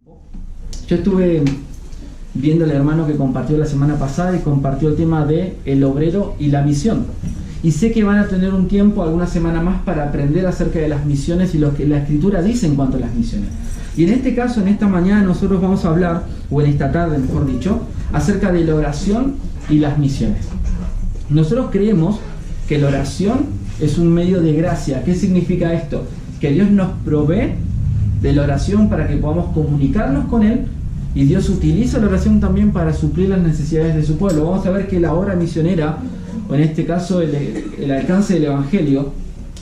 Yo estuve viendo al hermano que compartió la semana pasada y compartió el tema de el obrero y la misión. Y sé que van a tener un tiempo, alguna semana más, para aprender acerca de las misiones y lo que la Escritura dice en cuanto a las misiones. Y en este caso, en esta mañana, nosotros vamos a hablar, o en esta tarde mejor dicho, acerca de la oración y las misiones. Nosotros creemos que la oración es un medio de gracia. ¿Qué significa esto? Que Dios nos provee de la oración para que podamos comunicarnos con Él, y Dios utiliza la oración también para suplir las necesidades de su pueblo. Vamos a ver que la obra misionera, o en este caso el alcance del Evangelio,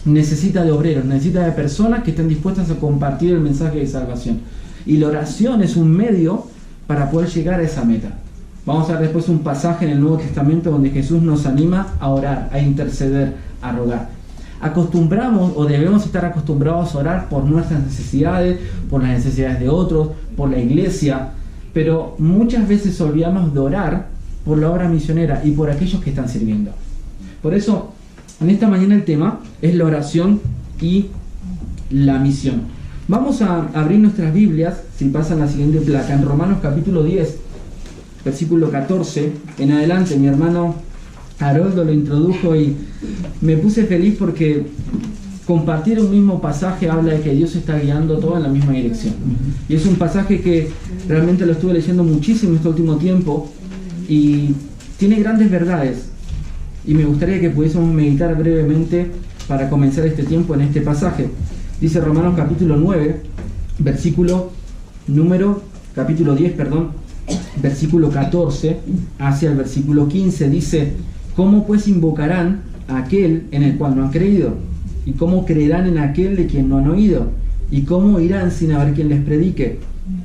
necesita de obreros, necesita de personas que estén dispuestas a compartir el mensaje de salvación. Y la oración es un medio para poder llegar a esa meta. Vamos a ver después un pasaje en el Nuevo Testamento donde Jesús nos anima a orar, a interceder, a rogar. Acostumbramos o debemos estar acostumbrados a orar por nuestras necesidades, por las necesidades de otros, por la iglesia, pero muchas veces olvidamos de orar por la obra misionera y por aquellos que están sirviendo. Por eso, en esta mañana el tema es la oración y la misión. Vamos a abrir nuestras Biblias, si pasan la siguiente placa, en Romanos capítulo 10, versículo 14, en adelante. Mi hermano Haroldo lo introdujo y me puse feliz porque compartir un mismo pasaje habla de que Dios está guiando todo en la misma dirección. Y es un pasaje que realmente lo estuve leyendo muchísimo este último tiempo y tiene grandes verdades. Y me gustaría que pudiésemos meditar brevemente para comenzar este tiempo en este pasaje. Dice Romanos capítulo 9, capítulo 10, versículo 14 hacia el versículo 15, dice: ¿Cómo pues invocarán a aquel en el cual no han creído? ¿Y cómo creerán en aquel de quien no han oído? ¿Y cómo irán sin haber quien les predique?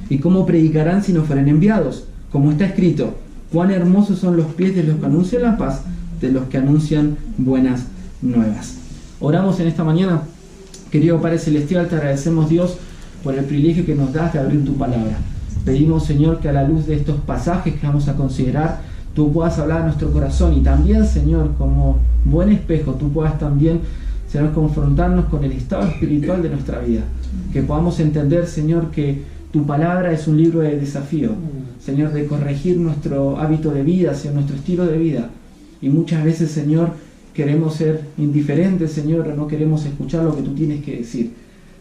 ¿Y cómo predicarán si no fueren enviados? Como está escrito: cuán hermosos son los pies de los que anuncian la paz, de los que anuncian buenas nuevas. Oramos en esta mañana. Querido Padre Celestial, te agradecemos, Dios, por el privilegio que nos das de abrir tu palabra. Pedimos, Señor, que a la luz de estos pasajes que vamos a considerar, tú puedas hablar a nuestro corazón, y también, Señor, como buen espejo, tú puedas también, Señor, confrontarnos con el estado espiritual de nuestra vida. Que podamos entender, Señor, que tu palabra es un libro de desafío, Señor, de corregir nuestro hábito de vida, Señor, nuestro estilo de vida. Y muchas veces, Señor, queremos ser indiferentes, Señor, o no queremos escuchar lo que tú tienes que decir.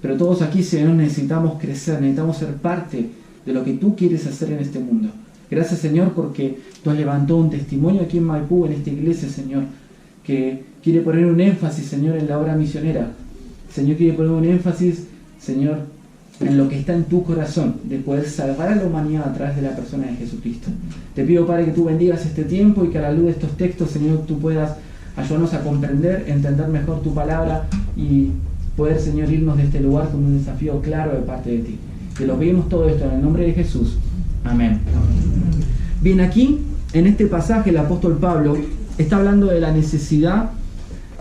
Pero todos aquí, Señor, necesitamos crecer, necesitamos ser parte de lo que tú quieres hacer en este mundo. Gracias, Señor, porque tú has levantado un testimonio aquí en Maipú, en esta iglesia, Señor, que quiere poner un énfasis, Señor, en la obra misionera. Señor, quiere poner un énfasis, Señor, en lo que está en tu corazón, de poder salvar a la humanidad a través de la persona de Jesucristo. Te pido, Padre, que tú bendigas este tiempo y que a la luz de estos textos, Señor, tú puedas ayudarnos a comprender, entender mejor tu palabra y poder, Señor, irnos de este lugar con un desafío claro de parte de ti. Que lo pedimos todo esto en el nombre de Jesús. Amén. Bien, aquí, en este pasaje, el apóstol Pablo está hablando de la necesidad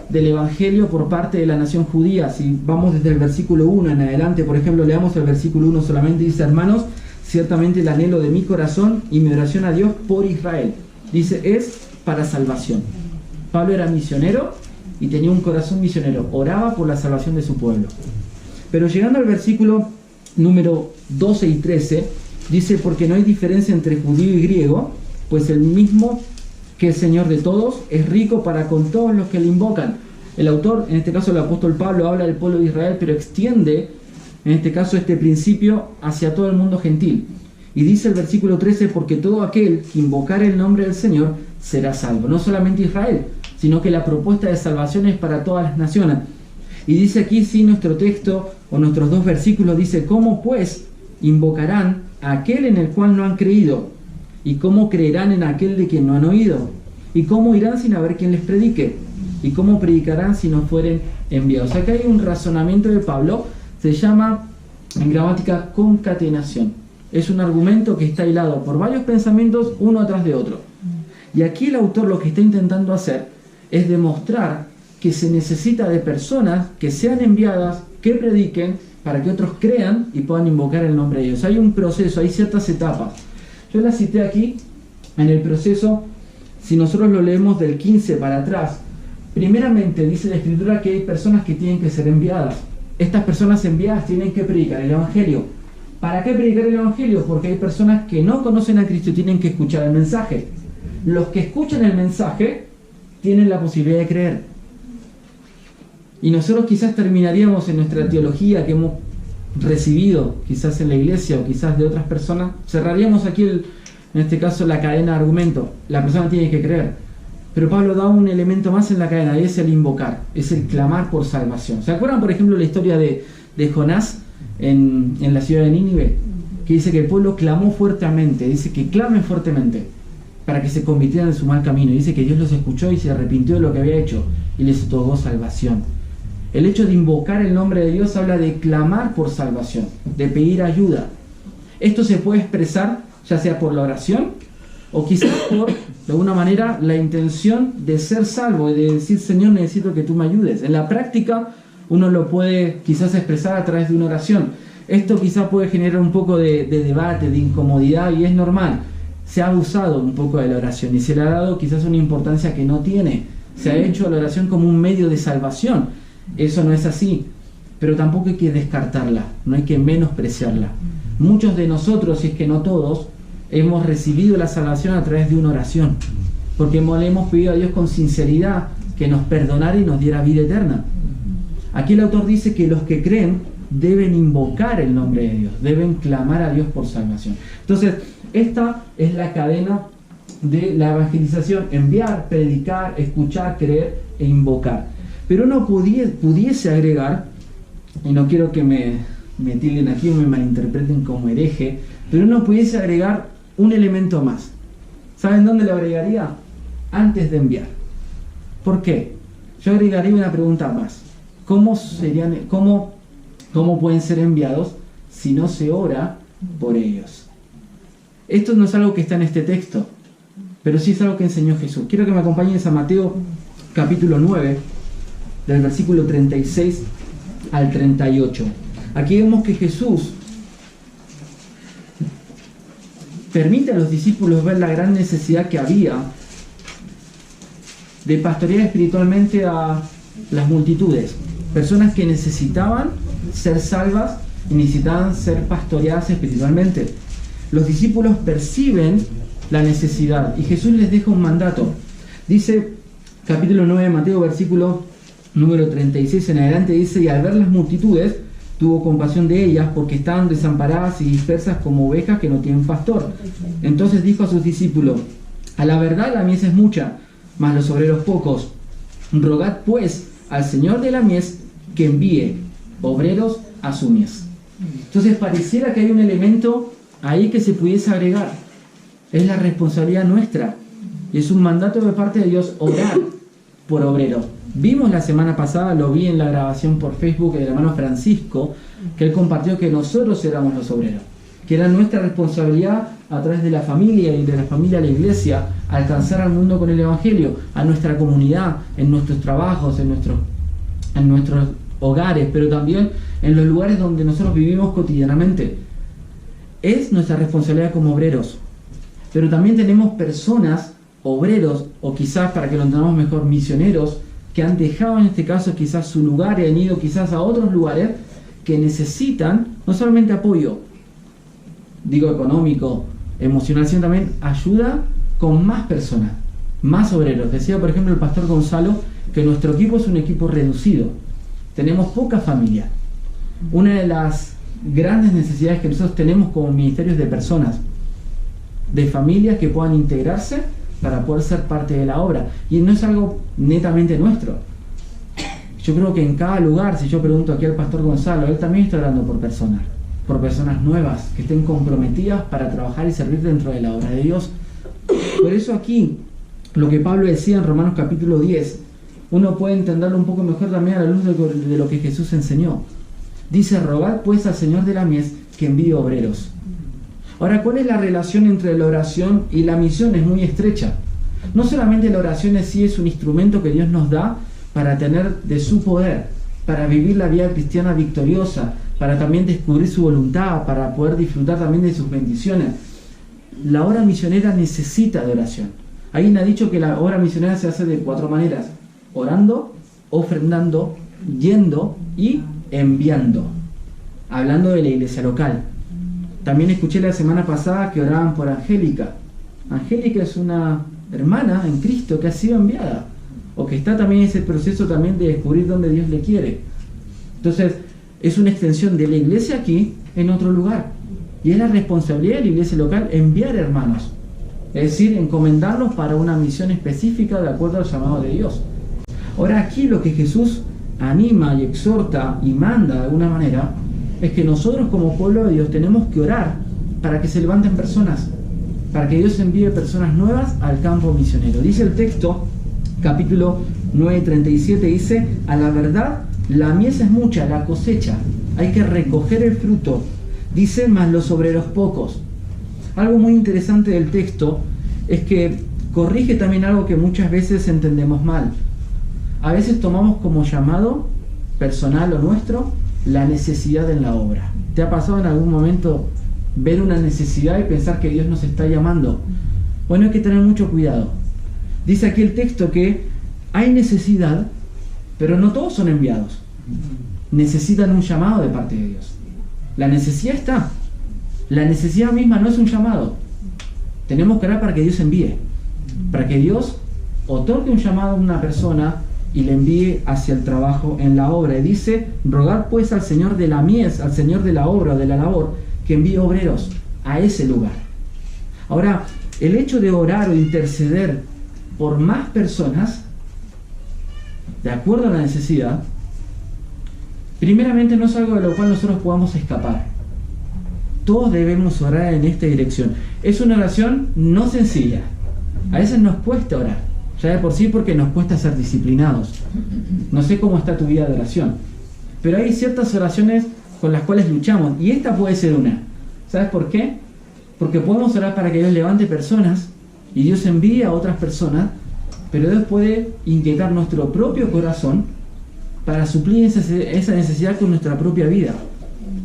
del Evangelio por parte de la nación judía. Si vamos desde el versículo 1 en adelante, por ejemplo, leamos el versículo 1 solamente, dice: hermanos, ciertamente el anhelo de mi corazón y mi oración a Dios por Israel, dice, es para salvación. Pablo era misionero y tenía un corazón misionero, oraba por la salvación de su pueblo. Pero llegando al versículo número 12 y 13, dice: porque no hay diferencia entre judío y griego, pues el mismo que el Señor de todos es rico para con todos los que le invocan. El autor, en este caso el apóstol Pablo, habla del pueblo de Israel, pero extiende, en este caso, este principio hacia todo el mundo gentil. Y dice el versículo 13: porque todo aquel que invocare el nombre del Señor será salvo. No solamente Israel, sino que la propuesta de salvación es para todas las naciones. Y dice aquí, sí, nuestro texto, o nuestros dos versículos, dice: ¿cómo pues invocarán a aquel en el cual no han creído? ¿Y cómo creerán en aquel de quien no han oído? ¿Y cómo irán sin haber quien les predique? ¿Y cómo predicarán si no fueren enviados? Acá hay un razonamiento de Pablo, se llama en gramática concatenación. Es un argumento que está hilado por varios pensamientos uno atrás de otro. Y aquí el autor lo que está intentando hacer es demostrar que se necesita de personas que sean enviadas, que prediquen, para que otros crean y puedan invocar el nombre de Dios. Hay un proceso, hay ciertas etapas. Yo las cité aquí en el proceso. Si nosotros lo leemos del 15 para atrás, primeramente dice la Escritura que hay personas que tienen que ser enviadas. Estas personas enviadas tienen que predicar el Evangelio. ¿Para qué predicar el Evangelio? Porque hay personas que no conocen a Cristo y tienen que escuchar el mensaje. Los que escuchan el mensaje tienen la posibilidad de creer. Y nosotros quizás terminaríamos en nuestra teología que hemos recibido, quizás en la iglesia o quizás de otras personas, cerraríamos aquí, en este caso, la cadena de argumento. La persona tiene que creer. Pero Pablo da un elemento más en la cadena, y es el invocar, es el clamar por salvación. ¿Se acuerdan, por ejemplo, la historia de Jonás en la ciudad de Nínive? Que dice que el pueblo clamó fuertemente, dice que clamen fuertemente para que se convirtieran en su mal camino. Dice que Dios los escuchó y se arrepintió de lo que había hecho y les otorgó salvación. El hecho de invocar el nombre de Dios habla de clamar por salvación, de pedir ayuda. Esto se puede expresar ya sea por la oración o quizás por, de alguna manera, la intención de ser salvo y de decir, Señor, necesito que tú me ayudes. En la práctica uno lo puede quizás expresar a través de una oración. Esto quizás puede generar un poco de debate, de incomodidad, y es normal. Se ha abusado un poco de la oración y se le ha dado quizás una importancia que no tiene. Se ha hecho la oración como un medio de salvación. Eso no es así, pero tampoco hay que descartarla, no hay que menospreciarla. Muchos de nosotros, si es que no todos, hemos recibido la salvación a través de una oración, porque le hemos pedido a Dios con sinceridad que nos perdonara y nos diera vida eterna. Aquí el autor dice que los que creen deben invocar el nombre de Dios, deben clamar a Dios por salvación. Entonces, esta es la cadena de la evangelización: enviar, predicar, escuchar, creer e invocar. Pero uno pudiese agregar, y no quiero que me tilden aquí o me malinterpreten como hereje, pero uno pudiese agregar un elemento más. ¿Saben dónde lo agregaría? Antes de enviar. ¿Por qué? Yo agregaría una pregunta más. ¿Cómo pueden ser enviados si no se ora por ellos? Esto no es algo que está en este texto, pero sí es algo que enseñó Jesús. Quiero que me acompañen a Mateo capítulo 9, del versículo 36 al 38. Aquí vemos que Jesús permite a los discípulos ver la gran necesidad que había de pastorear espiritualmente a las multitudes. Personas que necesitaban ser salvas y necesitaban ser pastoreadas espiritualmente. Los discípulos perciben la necesidad y Jesús les deja un mandato. Dice, capítulo 9 de Mateo, versículo número 36 en adelante, dice: y al ver las multitudes, tuvo compasión de ellas, porque estaban desamparadas y dispersas como ovejas que no tienen pastor. Entonces dijo a sus discípulos: a la verdad la mies es mucha, mas los obreros pocos. Rogad pues al Señor de la mies que envíe obreros a su mies. Entonces pareciera que hay un elemento ahí que se pudiese agregar. Es la responsabilidad nuestra y es un mandato de parte de Dios orar por obreros. Vimos la semana pasada, lo vi en la grabación por Facebook del hermano Francisco, que él compartió que nosotros éramos los obreros, que era nuestra responsabilidad a través de la familia y de la familia a la iglesia alcanzar al mundo con el Evangelio, a nuestra comunidad, en nuestros trabajos, en nuestros hogares, pero también en los lugares donde nosotros vivimos cotidianamente. Es nuestra responsabilidad como obreros, pero también tenemos personas, obreros, o quizás, para que lo entendamos mejor, misioneros, que han dejado en este caso quizás su lugar y han ido quizás a otros lugares que necesitan no solamente apoyo, digo económico, emocional, sino también ayuda con más personas, más obreros. Decía, por ejemplo, el pastor Gonzalo que nuestro equipo es un equipo reducido, tenemos poca familia. Una de las grandes necesidades que nosotros tenemos como ministerios de personas, de familias que puedan integrarse para poder ser parte de la obra, y no es algo netamente nuestro. Yo creo que en cada lugar, si yo pregunto aquí al pastor Gonzalo, él también está orando por personas nuevas que estén comprometidas para trabajar y servir dentro de la obra de Dios. Por eso aquí, lo que Pablo decía en Romanos capítulo 10, uno puede entenderlo un poco mejor también a la luz de lo que Jesús enseñó. Dice: rogad pues al Señor de la mies que envíe obreros. Ahora, ¿cuál es la relación entre la oración y la misión? Es muy estrecha. No solamente la oración en sí es un instrumento que Dios nos da para tener de su poder, para vivir la vida cristiana victoriosa, para también descubrir su voluntad, para poder disfrutar también de sus bendiciones. La obra misionera necesita de oración. Alguien ha dicho que la obra misionera se hace de 4 maneras: orando, ofrendando, yendo y enviando. Hablando de la iglesia local. También escuché la semana pasada que oraban por Angélica. Angélica es una hermana en Cristo que ha sido enviada, o que está también en ese proceso también de descubrir dónde Dios le quiere. Entonces, es una extensión de la iglesia aquí en otro lugar. Y es la responsabilidad de la iglesia local enviar hermanos. Es decir, encomendarlos para una misión específica de acuerdo al llamado de Dios. Ahora aquí lo que Jesús anima y exhorta y manda de alguna manera es que nosotros como pueblo de Dios tenemos que orar para que se levanten personas, para que Dios envíe personas nuevas al campo misionero. Dice el texto, capítulo 9:37, dice: a la verdad, la mies es mucha, la cosecha, hay que recoger el fruto. Dice: mas los obreros pocos. Algo muy interesante del texto es que corrige también algo que muchas veces entendemos mal. A veces tomamos como llamado personal o nuestro la necesidad en la obra. ¿Te ha pasado en algún momento ver una necesidad y pensar que Dios nos está llamando? Bueno, hay que tener mucho cuidado. Dice aquí el texto que hay necesidad, pero no todos son enviados. Necesitan un llamado de parte de Dios. La necesidad está. La necesidad misma no es un llamado. Tenemos que orar para que Dios envíe, para que Dios otorgue un llamado a una persona y le envíe hacia el trabajo en la obra. Y dice: rogar pues al Señor de la mies, al Señor de la obra o de la labor, que envíe obreros a ese lugar. Ahora, el hecho de orar o interceder por más personas, de acuerdo a la necesidad, primeramente no es algo de lo cual nosotros podamos escapar. Todos debemos orar en esta dirección. Es una oración no sencilla. A veces nos cuesta orar, ya de por sí, porque nos cuesta ser disciplinados. No sé cómo está tu vida de oración, pero hay ciertas oraciones con las cuales luchamos, y esta puede ser una. ¿Sabes por qué? Porque podemos orar para que Dios levante personas y Dios envíe a otras personas, pero Dios puede inquietar nuestro propio corazón para suplir esa necesidad con nuestra propia vida,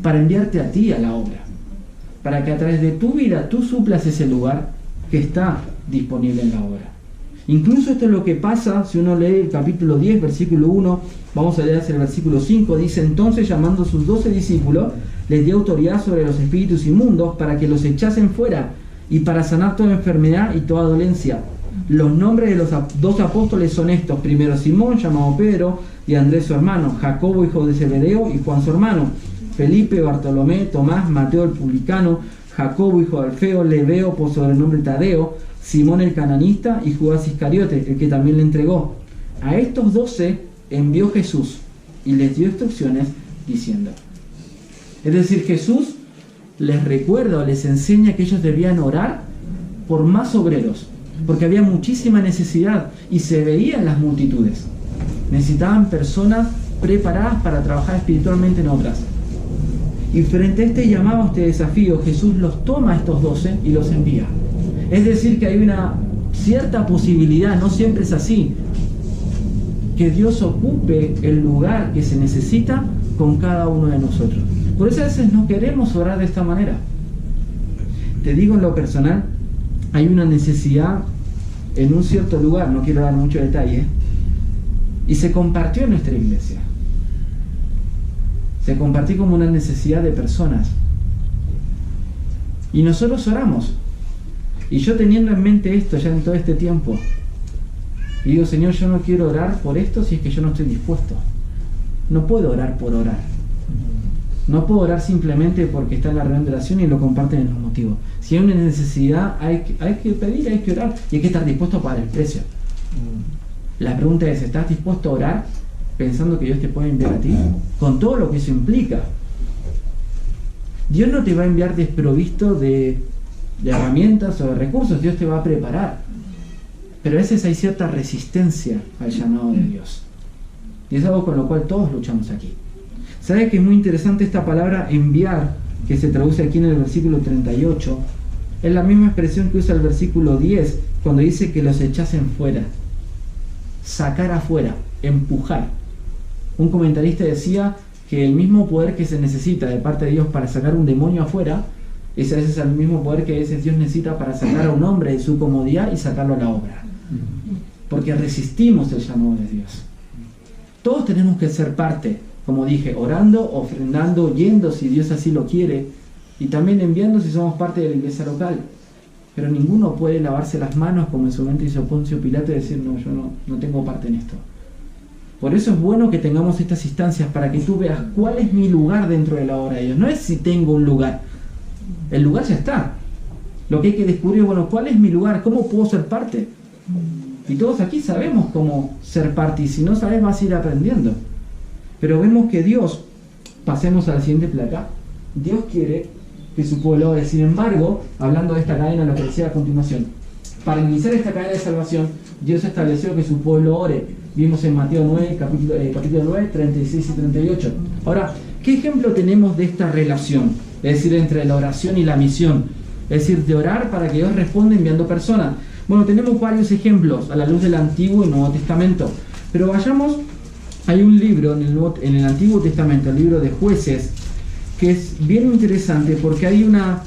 para enviarte a ti a la obra, para que a través de tu vida tú suplas ese lugar que está disponible en la obra. Incluso esto es lo que pasa si uno lee el capítulo 10, versículo 1, vamos a leer hacia el versículo 5, dice: entonces, llamando a sus 12 discípulos, les dio autoridad sobre los espíritus inmundos para que los echasen fuera y para sanar toda enfermedad y toda dolencia. Los nombres de los 12 apóstoles son estos: primero Simón, llamado Pedro, y Andrés su hermano, Jacobo hijo de Zebedeo y Juan su hermano, Felipe, Bartolomé, Tomás, Mateo el publicano, Jacobo hijo de Alfeo, Lebeo por sobrenombre Tadeo, Simón el cananista y Judas Iscariote, el que también le entregó. A estos 12 envió Jesús y les dio instrucciones diciendo. Es decir, Jesús les recuerda o les enseña que ellos debían orar por más obreros, porque había muchísima necesidad y se veía en las multitudes. Necesitaban personas preparadas para trabajar espiritualmente en otras. Y frente a este llamado, a este desafío, Jesús los toma a estos 12 y los envía. Es decir, que hay una cierta posibilidad, no siempre es así, que Dios ocupe el lugar que se necesita con cada uno de nosotros. Por eso a veces no queremos orar de esta manera. Te digo en lo personal, hay una necesidad en un cierto lugar, no quiero dar mucho detalle, y se compartió en nuestra iglesia. Se compartió como una necesidad de personas. Y nosotros oramos. Y yo teniendo en mente esto ya en todo este tiempo, y digo: Señor, yo no quiero orar por esto si es que yo no estoy dispuesto. No puedo orar por orar. No puedo orar simplemente porque está en la reunión de oración y lo comparten en los motivos. Si hay una necesidad, hay que pedir, hay que orar, y hay que estar dispuesto a pagar el precio. La pregunta es: ¿estás dispuesto a orar pensando que Dios te puede enviar a ti? Con todo lo que eso implica. Dios no te va a enviar desprovisto de herramientas o de recursos. Dios te va a preparar. Pero a veces hay cierta resistencia al llamado de Dios. Y es algo con lo cual todos luchamos aquí. ¿Sabe que es muy interesante esta palabra enviar, que se traduce aquí en el versículo 38? Es la misma expresión que usa el versículo 10, cuando dice que los echasen fuera. Sacar afuera, empujar. Un comentarista decía que el mismo poder que se necesita de parte de Dios para sacar un demonio afuera, ese es el mismo poder que a veces Dios necesita para sacar a un hombre de su comodidad y sacarlo a la obra. Porque resistimos el llamado de Dios. Todos tenemos que ser parte, como dije, orando, ofrendando, yendo si Dios así lo quiere, y también enviando si somos parte de la iglesia local. Pero ninguno puede lavarse las manos como en su momento hizo Poncio Pilato y decir, no, yo no tengo parte en esto. Por eso es bueno que tengamos estas instancias para que tú veas cuál es mi lugar dentro de la obra de Dios. No es si tengo un lugar, el lugar ya está. Lo que hay que descubrir, bueno, ¿cuál es mi lugar? ¿Cómo puedo ser parte? Y todos aquí sabemos cómo ser parte, y si no sabes vas a ir aprendiendo. Pero vemos que Dios, pasemos a la siguiente placa, Dios quiere que su pueblo ore. Sin embargo, hablando de esta cadena, lo que decía a continuación, para iniciar esta cadena de salvación, Dios estableció que su pueblo ore. Vimos en Mateo 9, capítulo 9, 36 y 38. Ahora, ¿qué ejemplo tenemos de esta relación? Es decir, entre la oración y la misión. Es decir, de orar para que Dios responda enviando personas. Bueno, tenemos varios ejemplos a la luz del Antiguo y Nuevo Testamento. Pero vayamos, hay un libro en el Antiguo Testamento, el libro de Jueces, que es bien interesante porque hay una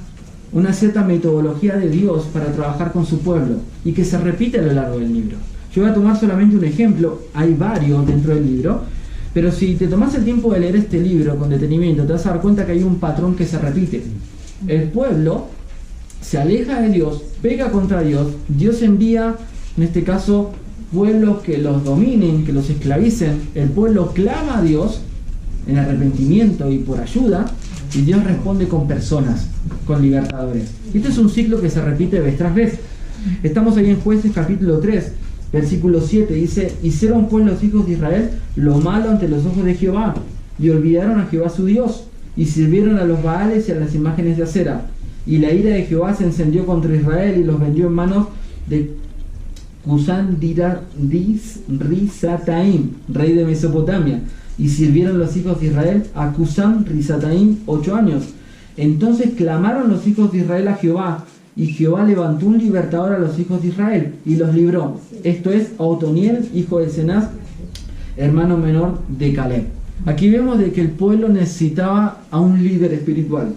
cierta metodología de Dios para trabajar con su pueblo y que se repite a lo largo del libro. Yo voy a tomar solamente un ejemplo, hay varios dentro del libro, pero si te tomas el tiempo de leer este libro con detenimiento, te vas a dar cuenta que hay un patrón que se repite. El pueblo se aleja de Dios, pega contra Dios, Dios envía, en este caso, pueblos que los dominen, que los esclavicen, el pueblo clama a Dios en arrepentimiento y por ayuda, y Dios responde con personas, con libertadores. Este es un ciclo que se repite vez tras vez. Estamos ahí en Jueces capítulo 3, versículo 7, dice: hicieron pues los hijos de Israel lo malo ante los ojos de Jehová, y olvidaron a Jehová su Dios, y sirvieron a los Baales y a las imágenes de acera. Y la ira de Jehová se encendió contra Israel y los vendió en manos de Cusán-Risataim, rey de Mesopotamia. Y sirvieron los hijos de Israel a Cusán-Risataim 8 años. Entonces clamaron los hijos de Israel a Jehová, y Jehová levantó un libertador a los hijos de Israel y los libró. Esto es a Otoniel, hijo de Cenaz, hermano menor de Caleb. Aquí vemos de que el pueblo necesitaba a un líder espiritual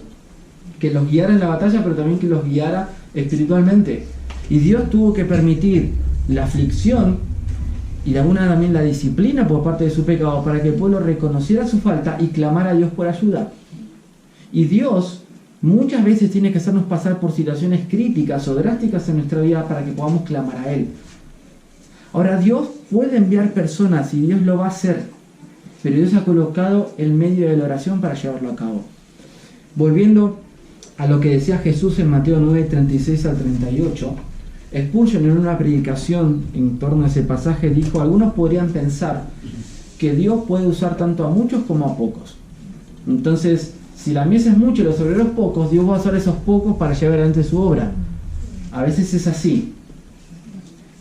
que los guiara en la batalla, pero también que los guiara espiritualmente. Y Dios tuvo que permitir la aflicción y de alguna también la disciplina por parte de su pecado para que el pueblo reconociera su falta y clamara a Dios por ayuda. Y Dios muchas veces tiene que hacernos pasar por situaciones críticas o drásticas en nuestra vida para que podamos clamar a Él. Ahora, Dios puede enviar personas y Dios lo va a hacer, pero Dios ha colocado el medio de la oración para llevarlo a cabo. Volviendo a lo que decía Jesús en Mateo 9, 36 al 38, Spurgeon en una predicación en torno a ese pasaje dijo: algunos podrían pensar que Dios puede usar tanto a muchos como a pocos. Entonces, si la mies es mucha y los obreros pocos, Dios va a usar esos pocos para llevar adelante su obra. A veces es así.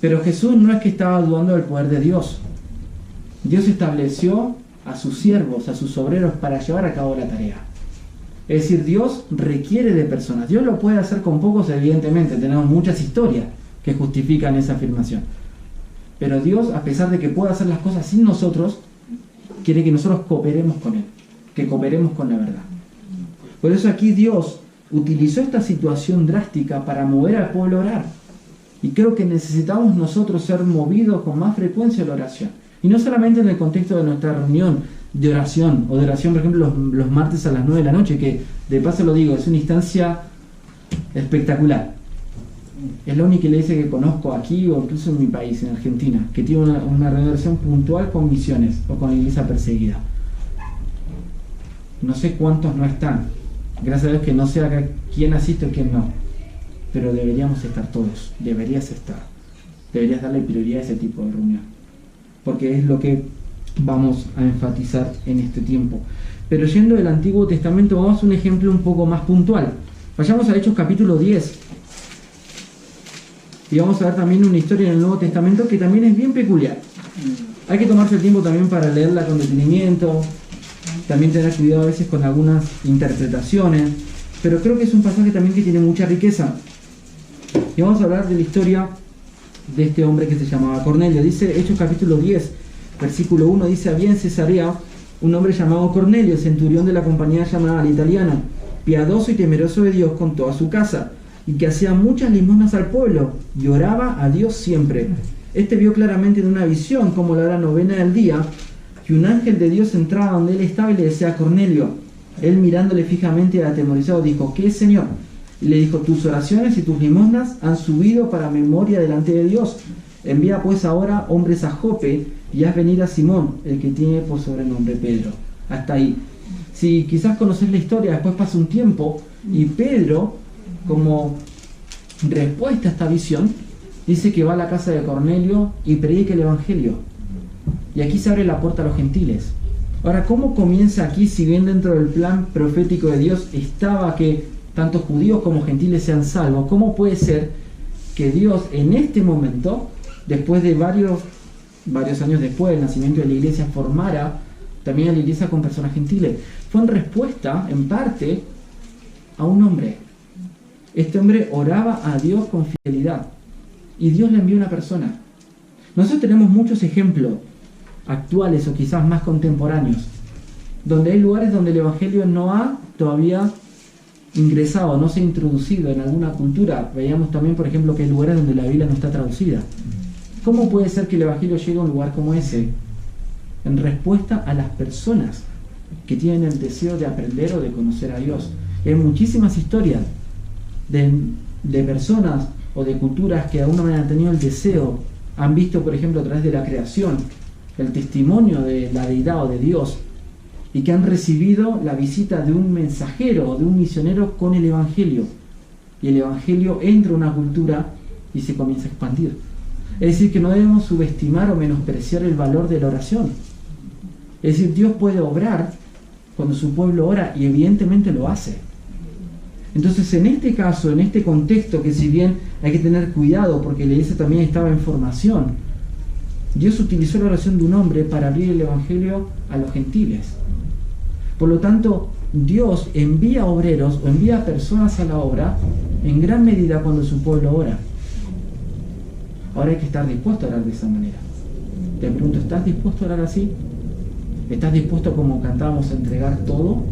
Pero Jesús no es que estaba dudando del poder de Dios. Dios estableció a sus siervos, a sus obreros, para llevar a cabo la tarea. Es decir, Dios requiere de personas. Dios lo puede hacer con pocos, evidentemente. Tenemos muchas historias que justifican esa afirmación. Pero Dios, a pesar de que pueda hacer las cosas sin nosotros, quiere que nosotros cooperemos con Él, que cooperemos con la verdad. Por eso aquí Dios utilizó esta situación drástica para mover al pueblo a orar. Y creo que necesitamos nosotros ser movidos con más frecuencia a la oración. Y no solamente en el contexto de nuestra reunión de oración, o de oración, por ejemplo, los martes a las 9 de la noche, que de paso lo digo, es una instancia espectacular. Es la única iglesia que conozco aquí o incluso en mi país, en Argentina, que tiene una reunión de oración puntual con misiones o con la iglesia perseguida. No sé cuántos no están. Gracias a Dios que no sé acá quién asiste o quién no. Pero deberíamos estar todos. Deberías estar. Deberías darle prioridad a ese tipo de reunión. Porque es lo que vamos a enfatizar en este tiempo. Pero yendo del Antiguo Testamento, vamos a un ejemplo un poco más puntual. Vayamos a Hechos capítulo 10. Y vamos a ver también una historia en el Nuevo Testamento que también es bien peculiar. Hay que tomarse el tiempo también para leerla con detenimiento. También tener cuidado a veces con algunas interpretaciones. Pero creo que es un pasaje también que tiene mucha riqueza. Y vamos a hablar de la historia de este hombre que se llamaba Cornelio. Dice Hechos capítulo 10, versículo 1, dice: había en Cesarea un hombre llamado Cornelio, centurión de la compañía llamada la Italiana, piadoso y temeroso de Dios con toda su casa, y que hacía muchas limosnas al pueblo, y oraba a Dios siempre. Este vio claramente en una visión, como la hora novena del día, que un ángel de Dios entraba donde él estaba y le decía: Cornelio. Él mirándole fijamente atemorizado dijo: ¿qué es, Señor? Y le dijo: tus oraciones y tus limosnas han subido para memoria delante de Dios. Envía pues ahora hombres a Jope y haz venir a Simón, el que tiene por sobrenombre Pedro. Hasta ahí. Si quizás conoces la historia, después pasa un tiempo y Pedro, como respuesta a esta visión, dice que va a la casa de Cornelio y predica el Evangelio. Y aquí se abre la puerta a los gentiles. Ahora, ¿cómo comienza aquí, si bien dentro del plan profético de Dios estaba que tanto judíos como gentiles sean salvos? ¿Cómo puede ser que Dios en este momento, después de varios años después del nacimiento de la iglesia, formara también a la iglesia con personas gentiles? Fue en respuesta, en parte, a un hombre. Este hombre oraba a Dios con fidelidad y Dios le envió una persona. Nosotros tenemos muchos ejemplos actuales o quizás más contemporáneos, donde hay lugares donde el Evangelio no ha todavía ingresado, no se ha introducido en alguna cultura. Veíamos también, por ejemplo, que hay lugares donde la Biblia no está traducida. ¿Cómo puede ser que el Evangelio llegue a un lugar como ese? En respuesta a las personas que tienen el deseo de aprender o de conocer a Dios. Y hay muchísimas historias de personas o de culturas que de alguna manera han tenido el deseo, han visto, por ejemplo, a través de la creación, el testimonio de la deidad o de Dios, y que han recibido la visita de un mensajero o de un misionero con el Evangelio. Y el Evangelio entra a una cultura y se comienza a expandir. Es decir, que no debemos subestimar o menospreciar el valor de la oración. Es decir, Dios puede obrar cuando su pueblo ora, y evidentemente lo hace. Entonces, en este caso, en este contexto, que si bien hay que tener cuidado porque la iglesia también estaba en formación, Dios utilizó la oración de un hombre para abrir el Evangelio a los gentiles. Por lo tanto, Dios envía obreros o envía personas a la obra en gran medida cuando su pueblo ora. Ahora hay que estar dispuesto a orar de esa manera. Te pregunto, ¿estás dispuesto a orar así? ¿Estás dispuesto, como cantábamos, a entregar todo?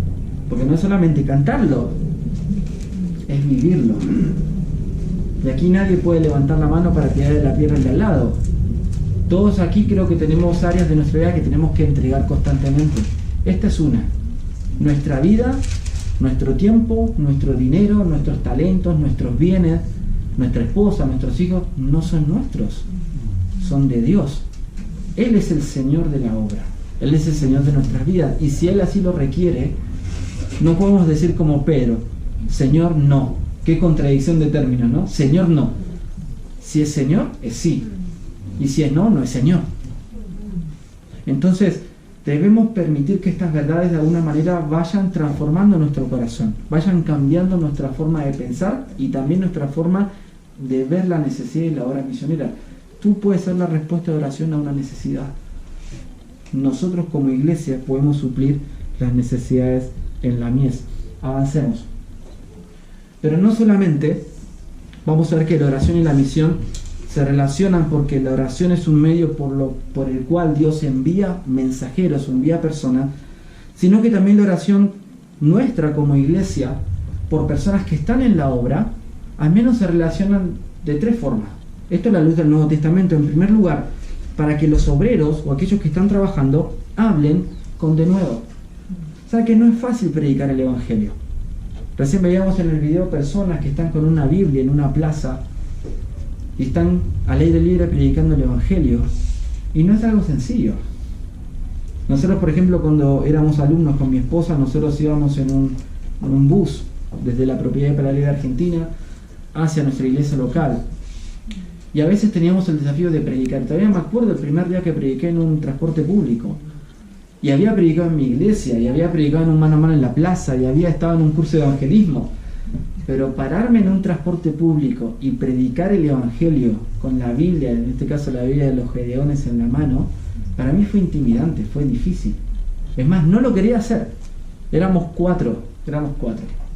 Porque no es solamente cantarlo, es vivirlo. Y aquí nadie puede levantar la mano para tirar de la piedra de al lado. Todos aquí creo que tenemos áreas de nuestra vida que tenemos que entregar constantemente. Esta es una. Nuestra vida, nuestro tiempo, nuestro dinero, nuestros talentos, nuestros bienes, nuestra esposa, nuestros hijos, no son nuestros, son de Dios. Él es el Señor de la obra. Él es el Señor de nuestras vidas. Y si Él así lo requiere, no podemos decir como Pedro: Señor, no. Qué contradicción de términos, ¿no? Señor, no. Si es Señor, es sí. Y si es no, no es Señor. Entonces, debemos permitir que estas verdades de alguna manera vayan transformando nuestro corazón, vayan cambiando nuestra forma de pensar y también nuestra forma de ver la necesidad y la obra misionera. Tú puedes ser la respuesta de oración a una necesidad. Nosotros como iglesia podemos suplir las necesidades en la mies. Avancemos. Pero no solamente vamos a ver que la oración y la misión se relacionan, porque la oración es un medio por el cual Dios envía mensajeros, envía personas, sino que también la oración nuestra como iglesia, por personas que están en la obra, al menos se relacionan de tres formas. Esto es la luz del Nuevo Testamento. En primer lugar, para que los obreros o aquellos que están trabajando hablen con denuedo. O sea que no es fácil predicar el Evangelio. Recién veíamos en el video personas que están con una Biblia en una plaza y están al aire libre predicando el Evangelio, y no es algo sencillo. Nosotros, por ejemplo, cuando éramos alumnos con mi esposa, nosotros íbamos en un bus desde la propiedad de Paralelo Argentina hacia nuestra iglesia local, y a veces teníamos el desafío de predicar. Todavía me acuerdo el primer día que prediqué en un transporte público, y había predicado en mi iglesia, y había predicado en un mano a mano en la plaza, y había estado en un curso de evangelismo. Pero pararme en un transporte público y predicar el Evangelio con la Biblia, en este caso la Biblia de los Gedeones en la mano, para mí fue intimidante, fue difícil. Es más, no lo quería hacer. Éramos cuatro,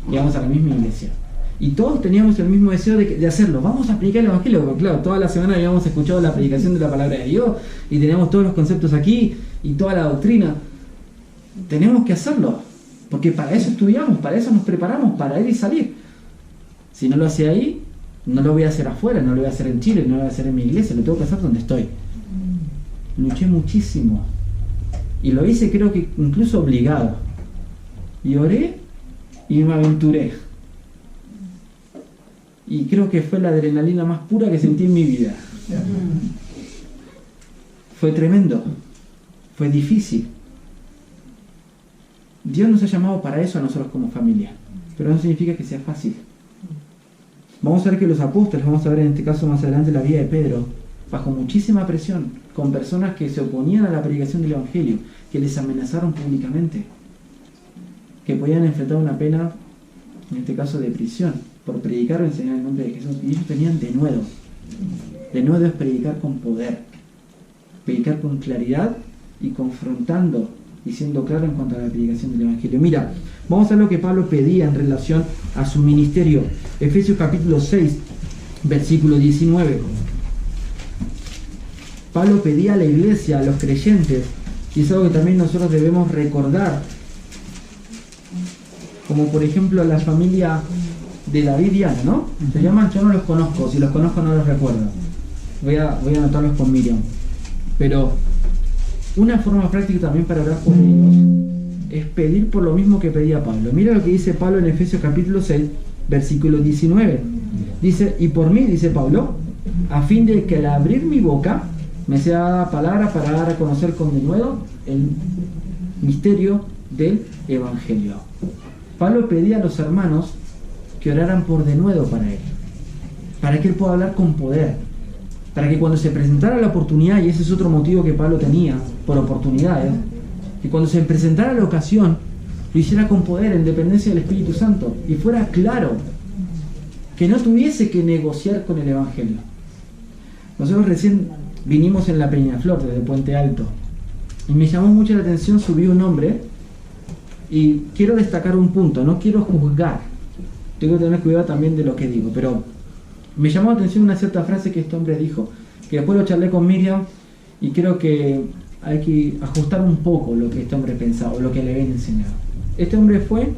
íbamos a la misma iglesia. Y todos teníamos el mismo deseo de hacerlo. Vamos a predicar el Evangelio, porque claro, toda la semana habíamos escuchado la predicación de la palabra de Dios, y teníamos todos los conceptos aquí, y toda la doctrina. Tenemos que hacerlo, porque para eso estudiamos, para eso nos preparamos, para ir y salir. Si no lo hace ahí, no lo voy a hacer afuera, no lo voy a hacer en Chile, no lo voy a hacer en mi iglesia, lo tengo que hacer donde estoy. Luché muchísimo. Y lo hice, creo que incluso obligado. y oré y me aventuré. Y creo que fue la adrenalina más pura que sentí en mi vida. Fue tremendo, fue difícil. Dios nos ha llamado para eso a nosotros como familia, pero no significa que sea fácil. Vamos a ver que los apóstoles, vamos a ver en este caso más adelante la vida de Pedro, bajo muchísima presión, con personas que se oponían a la predicación del Evangelio, que les amenazaron públicamente, que podían enfrentar una pena, en este caso de prisión, por predicar o enseñar el nombre de Jesús. Y ellos tenían denuedo. Denuedo es predicar con poder, predicar con claridad y confrontando y siendo claro en cuanto a la predicación del Evangelio. Mira, vamos a ver lo que Pablo pedía en relación a su ministerio. Efesios capítulo 6, versículo 19. Pablo pedía a la iglesia, a los creyentes, y es algo que también nosotros debemos recordar, como por ejemplo la familia de David y Ana, ¿no? Se llaman, yo no los conozco, si los conozco no los recuerdo. Voy a anotarlos con Miriam. Pero una forma práctica también para orar por ellos es pedir por lo mismo que pedía Pablo. Mira lo que dice Pablo en Efesios capítulo 6, versículo 19. Dice, y por mí, dice Pablo, a fin de que al abrir mi boca me sea dada palabra para dar a conocer con denuedo el misterio del Evangelio. Pablo pedía a los hermanos que oraran por denuedo para él, para que él pueda hablar con poder, para que cuando se presentara la oportunidad, y ese es otro motivo que Pablo tenía por oportunidades, que cuando se presentara la ocasión, lo hiciera con poder, en dependencia del Espíritu Santo, y fuera claro, que no tuviese que negociar con el Evangelio. Nosotros recién vinimos en la Peñaflor, desde Puente Alto, y me llamó mucho la atención, subí un hombre, y quiero destacar un punto, no quiero juzgar, tengo que tener cuidado también de lo que digo, pero me llamó la atención una cierta frase que este hombre dijo, que después lo charlé con Miriam, y creo que hay que ajustar un poco lo que este hombre pensaba, o lo que le habían enseñado. Este hombre fue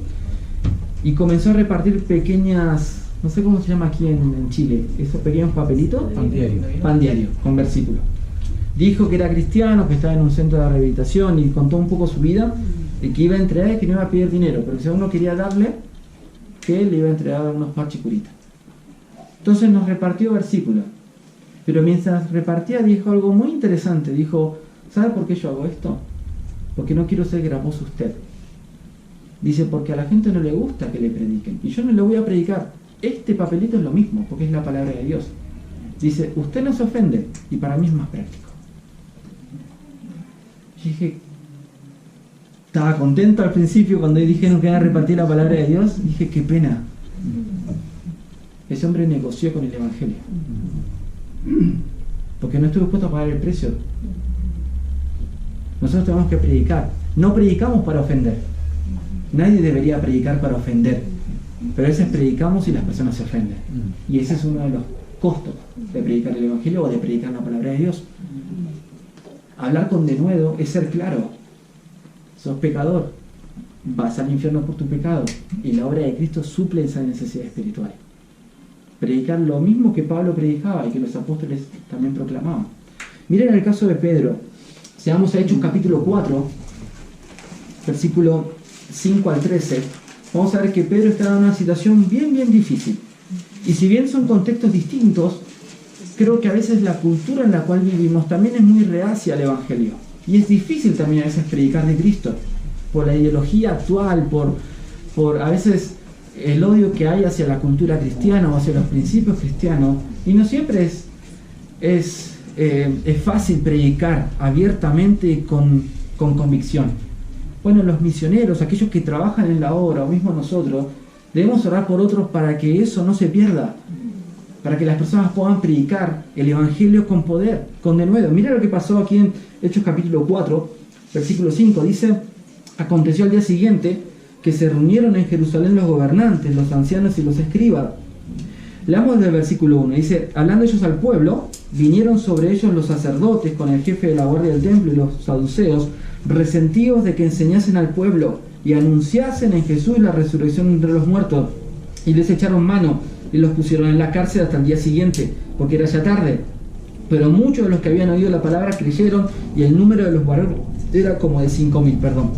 y comenzó a repartir pequeñas, no sé cómo se llama aquí en Chile, esos pequeños papelitos, pan diario, con versículos. Dijo que era cristiano, que estaba en un centro de rehabilitación, y contó un poco su vida, de que iba a entregar y que no iba a pedir dinero, pero si uno quería darle, que él le iba a entregar unos parchicuritas. Entonces nos repartió versículos, pero mientras repartía dijo algo muy interesante. Dijo, ¿sabe por qué yo hago esto? Porque no quiero ser gravoso usted. Dice, porque a la gente no le gusta que le prediquen, y yo no le voy a predicar. Este papelito es lo mismo, porque es la palabra de Dios. Dice, usted no se ofende, y para mí es más práctico. Yo dije, estaba contento al principio cuando dijeron que iban a repartir la palabra de Dios. Dije, qué pena. Ese hombre negoció con el Evangelio, porque no estuvo dispuesto a pagar el precio. Nosotros tenemos que predicar. No predicamos para ofender. Nadie debería predicar para ofender, pero a veces predicamos y las personas se ofenden, y ese es uno de los costos de predicar el Evangelio o de predicar la palabra de Dios. Hablar con denuedo es ser claro. Sos pecador, vas al infierno por tu pecado, y la obra de Cristo suple esa necesidad espiritual. Predicar lo mismo que Pablo predicaba y que los apóstoles también proclamaban. Miren el caso de Pedro. Si vamos a Hechos capítulo 4, versículo 5 al 13, vamos a ver que Pedro está en una situación bien difícil. Y si bien son contextos distintos, creo que a veces la cultura en la cual vivimos también es muy reacia al Evangelio. Y es difícil también a veces predicar de Cristo, por la ideología actual, por a veces el odio que hay hacia la cultura cristiana o hacia los principios cristianos, y no siempre es fácil predicar abiertamente con convicción. Bueno, los misioneros, aquellos que trabajan en la obra, o mismo nosotros, debemos orar por otros para que eso no se pierda, para que las personas puedan predicar el Evangelio con poder, con denuedo. Mira lo que pasó aquí en Hechos capítulo 4, versículo 5, dice, aconteció al día siguiente que se reunieron en Jerusalén los gobernantes, los ancianos y los escribas. Leamos del versículo 1, dice, hablando ellos al pueblo, vinieron sobre ellos los sacerdotes con el jefe de la guardia del templo y los saduceos, resentidos de que enseñasen al pueblo y anunciasen en Jesús la resurrección entre los muertos, y les echaron mano y los pusieron en la cárcel hasta el día siguiente, porque era ya tarde. Pero muchos de los que habían oído la palabra creyeron, y el número de los varones era como de 5.000,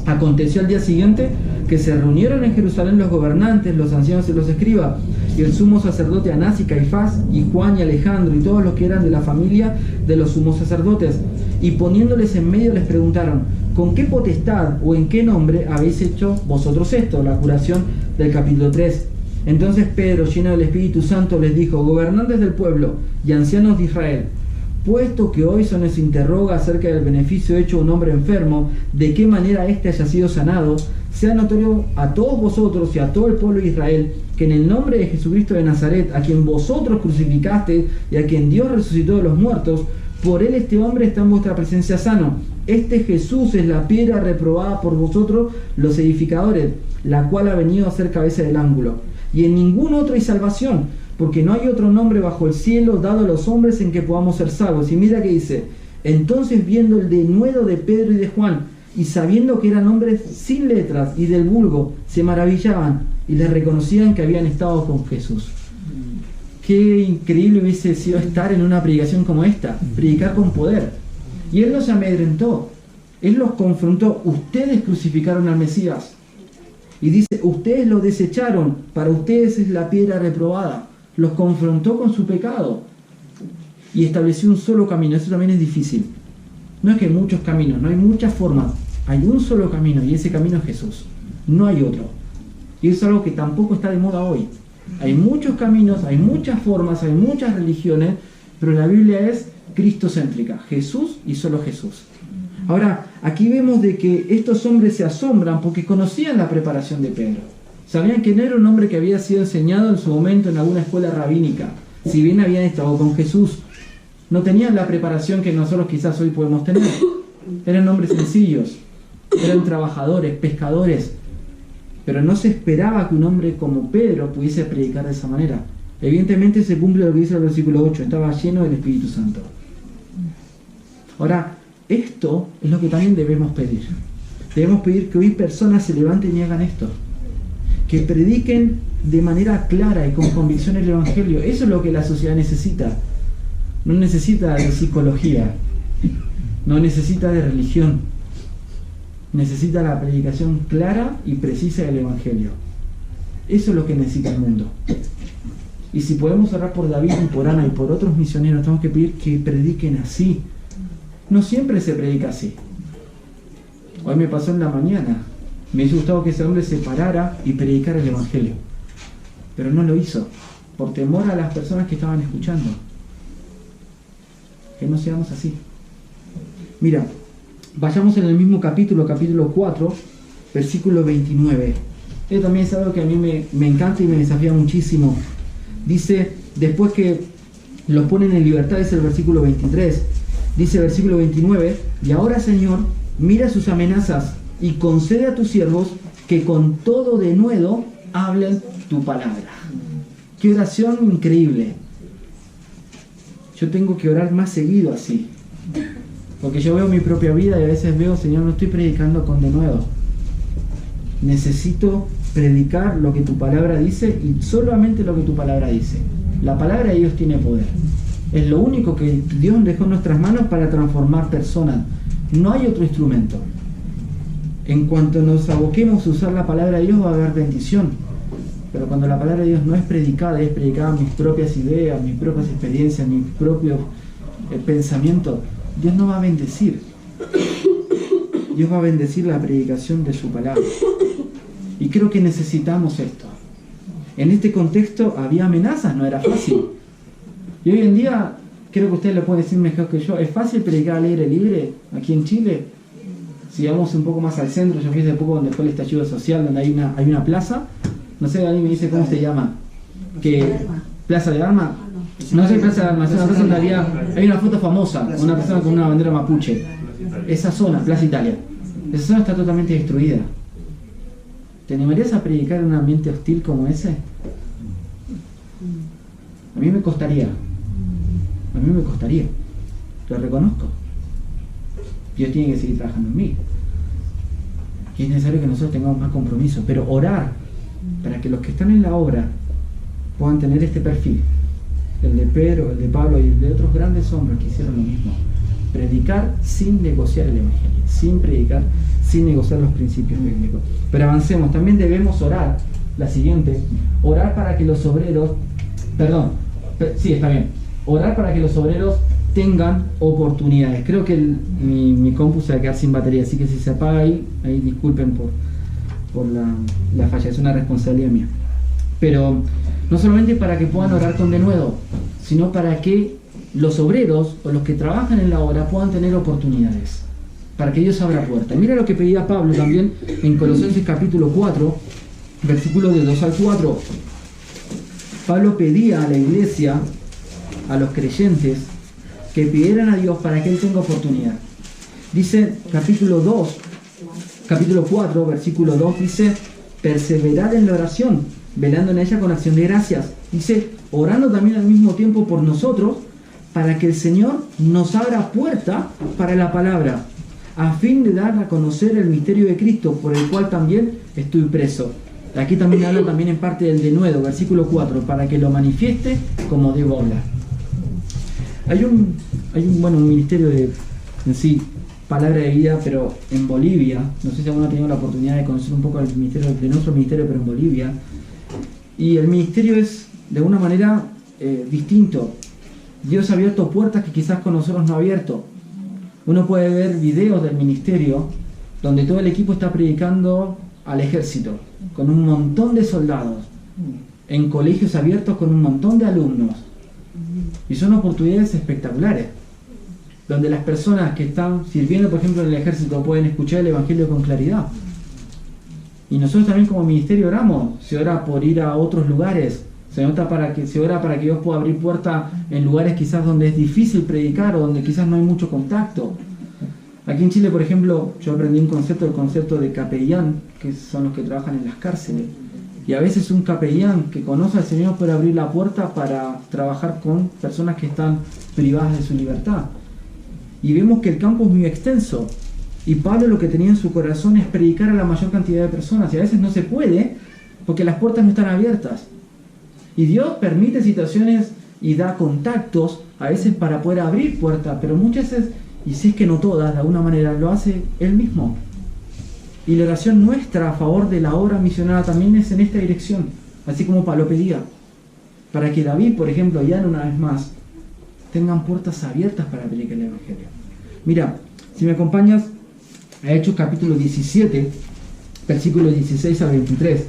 Aconteció al día siguiente que se reunieron en Jerusalén los gobernantes, los ancianos y los escribas, y el sumo sacerdote Anás y Caifás, y Juan y Alejandro, y todos los que eran de la familia de los sumos sacerdotes. Y poniéndoles en medio les preguntaron: ¿con qué potestad o en qué nombre habéis hecho vosotros esto? La curación del capítulo 3. Entonces Pedro, lleno del Espíritu Santo, les dijo: gobernantes del pueblo y ancianos de Israel, puesto que hoy se nos interroga acerca del beneficio hecho a un hombre enfermo, de qué manera éste haya sido sanado, sea notorio a todos vosotros y a todo el pueblo de Israel, que en el nombre de Jesucristo de Nazaret, a quien vosotros crucificasteis y a quien Dios resucitó de los muertos, por él este hombre está en vuestra presencia sano. Este Jesús es la piedra reprobada por vosotros los edificadores, la cual ha venido a ser cabeza del ángulo. Y en ningún otro hay salvación, porque no hay otro nombre bajo el cielo dado a los hombres en que podamos ser salvos. Y mira que dice: entonces, viendo el denuedo de Pedro y de Juan, y sabiendo que eran hombres sin letras y del vulgo, se maravillaban y les reconocían que habían estado con Jesús. Qué increíble hubiese sido estar en una predicación como esta, predicar con poder. Y él no se amedrentó, él los confrontó: ustedes crucificaron al Mesías. Y dice: ustedes lo desecharon, para ustedes es la piedra reprobada. Los confrontó con su pecado y estableció un solo camino. Eso también es difícil. No es que hay muchos caminos, no hay muchas formas, hay un solo camino, y ese camino es Jesús, no hay otro. Y eso es algo que tampoco está de moda hoy. Hay muchos caminos, hay muchas formas, hay muchas religiones, pero la Biblia es cristocéntrica: Jesús y solo Jesús. Ahora, aquí vemos de que estos hombres se asombran porque conocían la preparación de Pedro. Sabían que no era un hombre que había sido enseñado en su momento en alguna escuela rabínica. Si bien habían estado con Jesús, no tenían la preparación que nosotros quizás hoy podemos tener. Eran hombres sencillos, eran trabajadores, pescadores, pero no se esperaba que un hombre como Pedro pudiese predicar de esa manera. Evidentemente se cumple lo que dice el versículo 8: estaba lleno del Espíritu Santo. Ahora, esto es lo que también debemos pedir. Debemos pedir que hoy personas se levanten y hagan esto, que prediquen de manera clara y con convicción el Evangelio. Eso es lo que la sociedad necesita. No necesita de psicología, no necesita de religión, necesita la predicación clara y precisa del Evangelio. Eso es lo que necesita el mundo. Y si podemos orar por David y por Ana y por otros misioneros, tenemos que pedir que prediquen así. No siempre se predica así. Hoy me pasó en la mañana, me hubiese gustado que ese hombre se parara y predicara el Evangelio, pero no lo hizo, por temor a las personas que estaban escuchando. Que no seamos así. Mira, vayamos en el mismo capítulo 4, versículo 29. Esto también es algo que a mí me encanta y me desafía muchísimo. Dice, después que los ponen en libertad, es el versículo 23. Dice el versículo 29: y ahora, Señor, mira sus amenazas y concede a tus siervos que con todo denuedo hablen tu palabra. Qué oración increíble. Yo tengo que orar más seguido así, porque yo veo mi propia vida y a veces veo: Señor, no estoy predicando con denuedo. Necesito predicar lo que tu palabra dice, y solamente lo que tu palabra dice. La palabra de Dios tiene poder. Es lo único que Dios dejó en nuestras manos para transformar personas. No hay otro instrumento. En cuanto nos aboquemos a usar la palabra de Dios, va a haber bendición. Pero cuando la palabra de Dios no es predicada mis propias ideas, mis propias experiencias, mis propios pensamientos, Dios no va a bendecir. Dios va a bendecir la predicación de su palabra. Y creo que necesitamos esto. En este contexto había amenazas, no era fácil. Y hoy en día, creo que ustedes lo pueden decir mejor que yo, ¿es fácil predicar al aire libre aquí en Chile? Si vamos un poco más al centro, yo fui hace poco donde fue el estallido social, donde hay una plaza, no sé, alguien me dice cómo se llama, Plaza de Armas, no sé, Plaza de Armas, es una plaza donde hay una foto famosa, una persona con una bandera mapuche. Esa zona, Plaza Italia, esa zona está totalmente destruida. ¿Te animarías a predicar en un ambiente hostil como ese? A mí me costaría. Lo reconozco. Dios tiene que seguir trabajando en mí. Y es necesario que nosotros tengamos más compromiso. Pero orar para que los que están en la obra puedan tener este perfil. El de Pedro, el de Pablo y el de otros grandes hombres que hicieron lo mismo. Predicar sin negociar el Evangelio. Sin predicar sin negociar los principios bíblicos. Pero avancemos, también debemos orar, la siguiente, orar para que los obreros, orar para que los obreros tengan oportunidades. Creo que mi compu se va a quedar sin batería, así que si se apaga ahí disculpen por la falla, es una responsabilidad mía. Pero no solamente para que puedan orar con denuedo, sino para que los obreros o los que trabajan en la obra puedan tener oportunidades, para que Dios abra puertas. Mira lo que pedía Pablo también en Colosenses capítulo 4, versículos de 2 al 4. Pablo pedía a la iglesia, a los creyentes, que pidieran a Dios para que Él tenga oportunidad. Dice capítulo 4, versículo 2, dice, perseverad en la oración, velando en ella con acción de gracias. Dice, orando también al mismo tiempo por nosotros, para que el Señor nos abra puerta para la palabra, a fin de dar a conocer el misterio de Cristo, por el cual también estoy preso. Aquí también habla también en parte del denuedo, versículo 4, para que lo manifieste como debo hablar. Hay un ministerio en sí, palabra de vida, pero en Bolivia. No sé si alguno ha tenido la oportunidad de conocer un poco el ministerio de nuestro ministerio, pero en Bolivia. Y el ministerio es de una manera distinto. Dios ha abierto puertas que quizás con nosotros no ha abierto. Uno puede ver videos del ministerio donde todo el equipo está predicando al ejército, con un montón de soldados, en colegios abiertos con un montón de alumnos. Y son oportunidades espectaculares, donde las personas que están sirviendo, por ejemplo, en el ejército, pueden escuchar el Evangelio con claridad. Y nosotros también como ministerio oramos, se ora por ir a otros lugares, se ora para que Dios pueda abrir puertas en lugares quizás donde es difícil predicar o donde quizás no hay mucho contacto. Aquí en Chile, por ejemplo, yo aprendí el concepto de capellán, que son los que trabajan en las cárceles. Y a veces un capellán que conoce al Señor puede abrir la puerta para trabajar con personas que están privadas de su libertad. Y vemos que el campo es muy extenso. Y Pablo lo que tenía en su corazón es predicar a la mayor cantidad de personas. Y a veces no se puede porque las puertas no están abiertas. Y Dios permite situaciones y da contactos a veces para poder abrir puertas. Pero muchas veces, y si es que no todas, de alguna manera lo hace Él mismo. Y la oración nuestra a favor de la obra misionera también es en esta dirección, así como Pablo pedía, para que David, por ejemplo, y Ana una vez más, tengan puertas abiertas para predicar el Evangelio. Mira, si me acompañas a Hechos capítulo 17, versículos 16 a 23,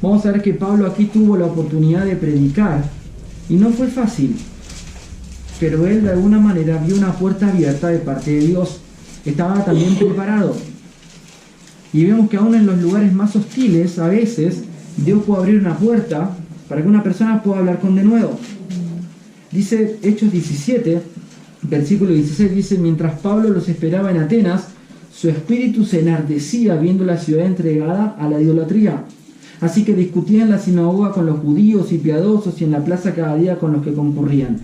vamos a ver que Pablo aquí tuvo la oportunidad de predicar, y no fue fácil, pero él de alguna manera vio una puerta abierta de parte de Dios, estaba también preparado. Y vemos que aún en los lugares más hostiles, a veces, Dios puede abrir una puerta para que una persona pueda hablar con denuedo. Dice Hechos 17, versículo 16, dice, mientras Pablo los esperaba en Atenas, su espíritu se enardecía viendo la ciudad entregada a la idolatría. Así que discutía en la sinagoga con los judíos y piadosos y en la plaza cada día con los que concurrían.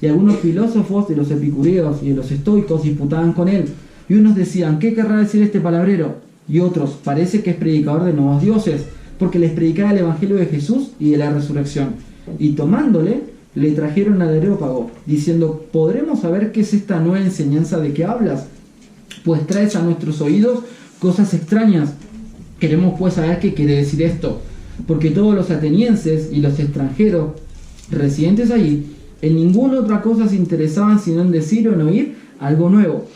Y algunos filósofos de los epicureos y de los estoicos disputaban con él. Y unos decían, ¿qué querrá decir este palabrero? Y otros, parece que es predicador de nuevos dioses, porque les predicaba el Evangelio de Jesús y de la resurrección. Y tomándole, le trajeron al Areópago, diciendo, ¿podremos saber qué es esta nueva enseñanza de que hablas? Pues traes a nuestros oídos cosas extrañas. Queremos pues saber qué quiere decir esto, porque todos los atenienses y los extranjeros residentes allí, en ninguna otra cosa se interesaban sino en decir o en oír algo nuevo.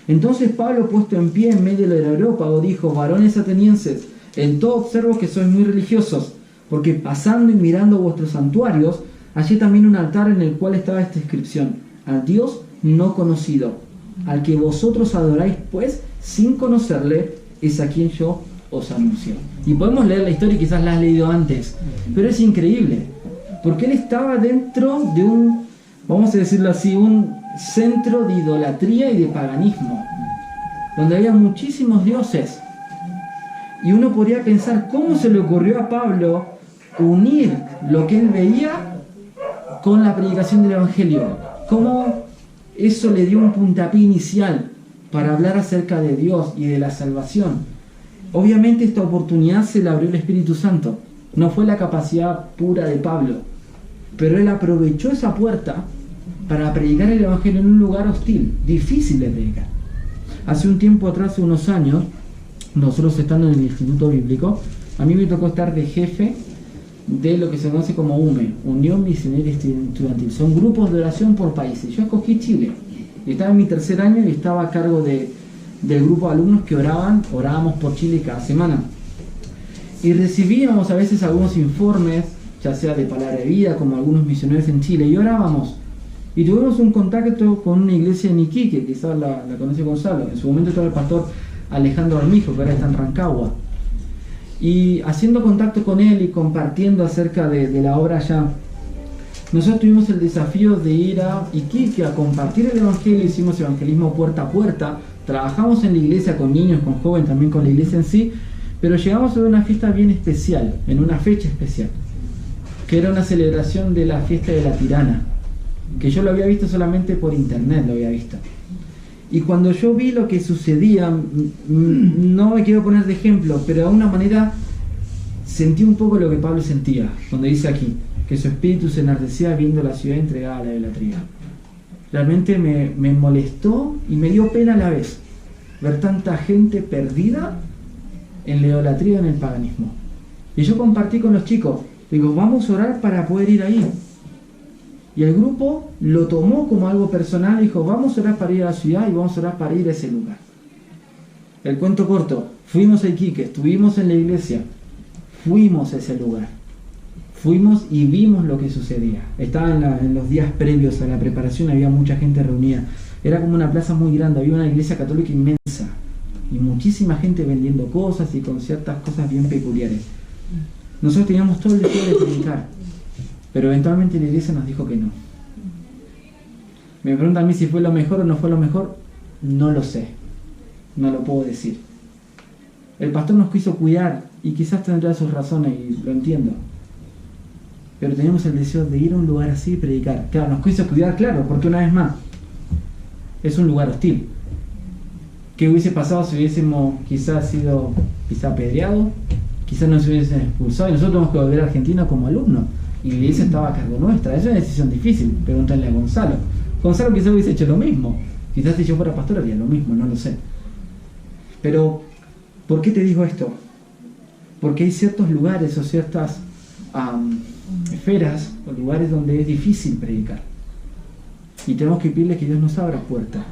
Entonces Pablo, puesto en pie en medio del Areópago, dijo, varones atenienses, en todo observo que sois muy religiosos, porque pasando y mirando vuestros santuarios, hallé también un altar en el cual estaba esta inscripción, al Dios no conocido, al que vosotros adoráis, pues, sin conocerle, es a quien yo os anuncio. Y podemos leer la historia y quizás la has leído antes, pero es increíble, porque él estaba dentro de un, vamos a decirlo así, un centro de idolatría y de paganismo, donde había muchísimos dioses. Y uno podría pensar cómo se le ocurrió a Pablo unir lo que él veía con la predicación del Evangelio, cómo eso le dio un puntapié inicial para hablar acerca de Dios y de la salvación. Obviamente esta oportunidad se la abrió el Espíritu Santo, no fue la capacidad pura de Pablo, pero él aprovechó esa puerta para predicar el Evangelio en un lugar hostil, difícil de predicar. Hace un tiempo atrás, hace unos años, nosotros estando en el Instituto Bíblico, a mí me tocó estar de jefe de lo que se conoce como UME, Unión Misionera Estudiantil. Son grupos de oración por países. Yo escogí Chile. Estaba en mi tercer año y estaba a cargo del grupo de alumnos que orábamos por Chile cada semana. Y recibíamos a veces algunos informes, ya sea de palabra de vida, como algunos misioneros en Chile, y orábamos. Y tuvimos un contacto con una iglesia en Iquique, quizás la conoce Gonzalo. En su momento estaba el pastor Alejandro Armijo, que ahora está en Rancagua. Y haciendo contacto con él y compartiendo acerca de la obra allá, nosotros tuvimos el desafío de ir a Iquique a compartir el Evangelio. Hicimos evangelismo puerta a puerta, trabajamos en la iglesia con niños, con jóvenes, también con la iglesia en sí, pero llegamos a una fiesta bien especial, en una fecha especial, que era una celebración de la fiesta de la Tirana, que yo lo había visto solamente por internet, lo había visto. Y cuando yo vi lo que sucedía, no me quiero poner de ejemplo, pero de alguna manera sentí un poco lo que Pablo sentía, donde dice aquí, que su espíritu se enardecía viendo la ciudad entregada a la idolatría. Realmente me molestó y me dio pena a la vez ver tanta gente perdida en la idolatría y en el paganismo. Y yo compartí con los chicos, digo, vamos a orar para poder ir ahí. Y el grupo lo tomó como algo personal y dijo, vamos a orar para ir a la ciudad y vamos a orar para ir a ese lugar. El cuento corto, fuimos a Iquique, estuvimos en la iglesia, fuimos a ese lugar. Fuimos y vimos lo que sucedía. Estaba en los días previos a la preparación, había mucha gente reunida. Era como una plaza muy grande, había una iglesia católica inmensa. Y muchísima gente vendiendo cosas y con ciertas cosas bien peculiares. Nosotros teníamos todo el deseo de predicar, pero eventualmente la iglesia nos dijo que no. Me preguntan a mí si fue lo mejor o no fue lo mejor. No lo sé, no lo puedo decir. El pastor nos quiso cuidar y quizás tendrá sus razones y lo entiendo, pero teníamos el deseo de ir a un lugar así y predicar. Claro, nos quiso cuidar, claro, porque una vez más es un lugar hostil. ¿Qué hubiese pasado si hubiésemos quizás sido apedreados? Quizás nos hubiesen expulsado y nosotros tenemos que volver a Argentina como alumnos. Y la iglesia estaba a cargo nuestra. Es una decisión difícil. Pregúntale a Gonzalo. Gonzalo quizás hubiese hecho lo mismo. Quizás si yo fuera pastor haría lo mismo, no lo sé. Pero, ¿por qué te digo esto? Porque hay ciertos lugares o ciertas esferas o lugares donde es difícil predicar. Y tenemos que pedirle que Dios nos abra puertas.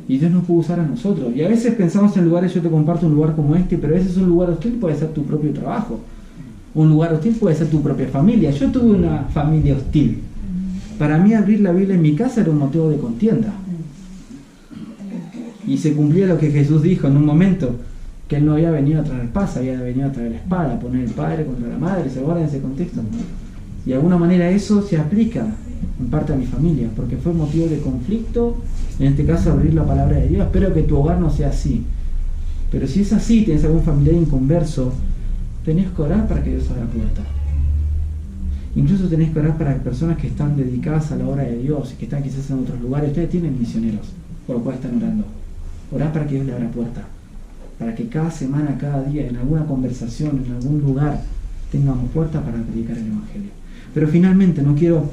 Y Dios nos puede usar a nosotros. Y a veces pensamos en lugares, yo te comparto un lugar como este, pero a veces un lugar hostil puede ser tu propio trabajo. Un lugar hostil puede ser tu propia familia. Yo tuve una familia hostil. Para mí abrir la Biblia en mi casa era un motivo de contienda. Y se cumplía lo que Jesús dijo en un momento, que Él no había venido a traer paz, había venido a traer la espada, a poner el padre contra la madre. ¿Se acuerdan de ese contexto? Y de alguna manera eso se aplica en parte a mi familia, porque fue motivo de conflicto, en este caso abrir la palabra de Dios. Espero que tu hogar no sea así, pero si es así, tienes algún familiar inconverso, tenés que orar para que Dios abra puertas. Incluso tenés que orar para personas que están dedicadas a la obra de Dios y que están quizás en otros lugares. Ustedes tienen misioneros por los cuales están orando. Orá para que Dios le abra puertas, para que cada semana, cada día, en alguna conversación, en algún lugar, tengamos puertas para predicar el Evangelio. Pero finalmente, no quiero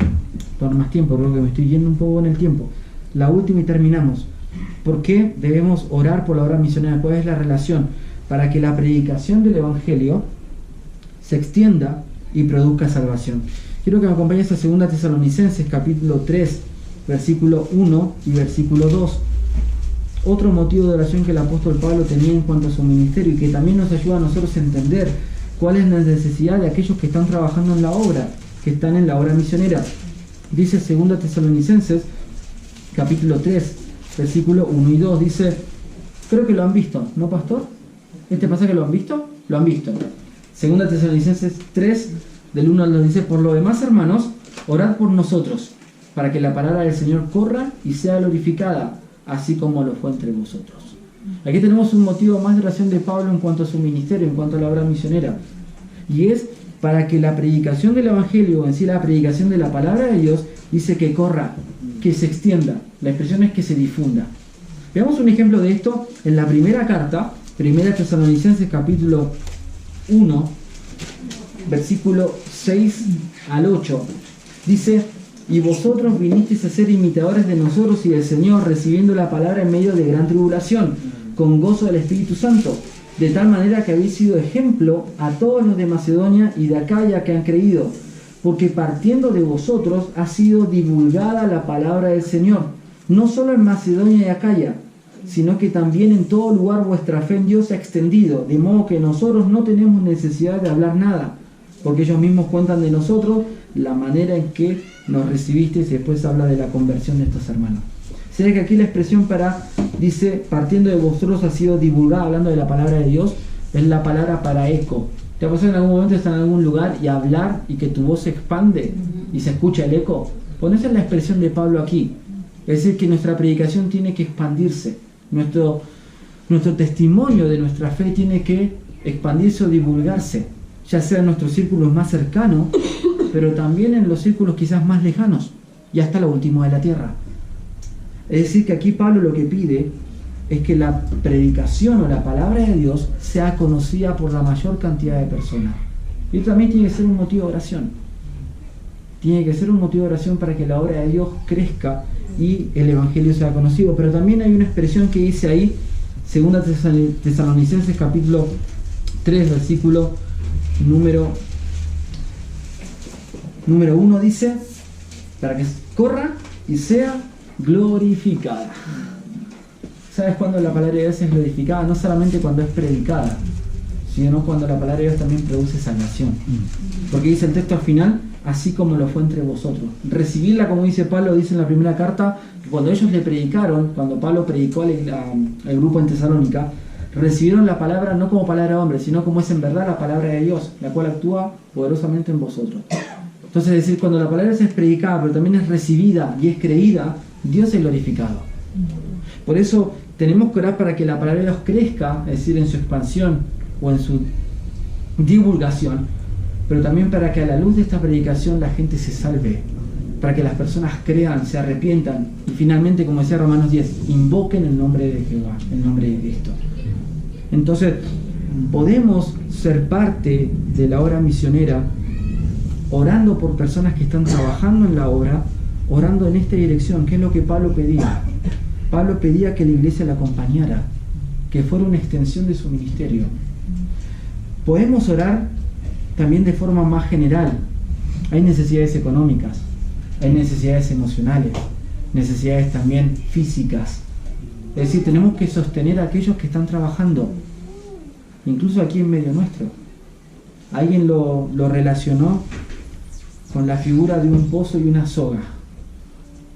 tomar más tiempo, creo que me estoy yendo un poco en el tiempo. La última y terminamos. ¿Por qué debemos orar por la obra misionera? ¿Cuál es la relación? Para que la predicación del Evangelio se extienda y produzca salvación. Quiero que me acompañes a 2 Tesalonicenses, capítulo 3, versículo 1 y versículo 2. Otro motivo de oración que el apóstol Pablo tenía en cuanto a su ministerio y que también nos ayuda a nosotros a entender cuál es la necesidad de aquellos que están trabajando en la obra, que están en la obra misionera. Dice 2 Tesalonicenses, capítulo 3, versículo 1 y 2, dice, creo que lo han visto, ¿no, pastor? ¿Este pasaje lo han visto? Lo han visto. 2 Tesalonicenses 3, del 1 al 2, dice, por lo demás, hermanos, orad por nosotros, para que la palabra del Señor corra y sea glorificada, así como lo fue entre vosotros. Aquí tenemos un motivo más de oración de Pablo en cuanto a su ministerio, en cuanto a la obra misionera, y es para que la predicación del Evangelio, en sí la predicación de la palabra de Dios, dice que corra, que se extienda. La expresión es que se difunda. Veamos un ejemplo de esto en la primera carta, 1 Tesalonicenses capítulo 1, versículo 6 al 8. Dice, y vosotros vinisteis a ser imitadores de nosotros y del Señor, recibiendo la palabra en medio de gran tribulación, con gozo del Espíritu Santo, de tal manera que habéis sido ejemplo a todos los de Macedonia y de Acaya que han creído, porque partiendo de vosotros ha sido divulgada la palabra del Señor, no solo en Macedonia y Acaya, sino que también en todo lugar vuestra fe en Dios se ha extendido, de modo que nosotros no tenemos necesidad de hablar nada, porque ellos mismos cuentan de nosotros la manera en que nos recibisteis, y después habla de la conversión de estos hermanos. Se ve que aquí la expresión dice, partiendo de vosotros ha sido divulgada, hablando de la palabra de Dios, es la palabra para eco. ¿Te ha pasado en algún momento estar en algún lugar y hablar y que tu voz se expande y se escucha el eco? Pues esa es la expresión de Pablo aquí. Es decir, que nuestra predicación tiene que expandirse. Nuestro testimonio de nuestra fe tiene que expandirse o divulgarse, ya sea en nuestros círculos más cercanos, pero también en los círculos quizás más lejanos y hasta lo último de la tierra. Es decir, que aquí Pablo lo que pide es que la predicación o la palabra de Dios sea conocida por la mayor cantidad de personas. Y esto también tiene que ser un motivo de oración. Tiene que ser un motivo de oración para que la obra de Dios crezca y el Evangelio sea conocido. Pero también hay una expresión que dice ahí, 2 Tesalonicenses capítulo 3, versículo número 1, dice, para que corra y sea glorificada. ¿Sabes cuándo la palabra de Dios es glorificada? No solamente cuando es predicada, sino cuando la palabra de Dios también produce salvación. Porque dice el texto al final, así como lo fue entre vosotros. Recibirla, como dice Pablo, dice en la primera carta, que cuando ellos le predicaron, cuando Pablo predicó al grupo en Tesalónica, recibieron la palabra no como palabra de hombre, sino como es en verdad la palabra de Dios, la cual actúa poderosamente en vosotros. Entonces, es decir, cuando la palabra es predicada, pero también es recibida y es creída, Dios es glorificado. Por eso tenemos que orar para que la palabra de Dios crezca, es decir, en su expansión o en su divulgación, pero también para que a la luz de esta predicación la gente se salve, para que las personas crean, se arrepientan y finalmente, como decía Romanos 10, invoquen el nombre de Jehová, el nombre de Cristo. Entonces, podemos ser parte de la obra misionera orando por personas que están trabajando en la obra, orando en esta dirección, que es lo que Pablo pedía. Pablo pedía que la iglesia la acompañara, que fuera una extensión de su ministerio. Podemos orar también de forma más general. Hay necesidades económicas, hay necesidades emocionales, necesidades también físicas. Es decir, tenemos que sostener a aquellos que están trabajando, incluso aquí en medio nuestro. Alguien lo relacionó con la figura de un pozo y una soga.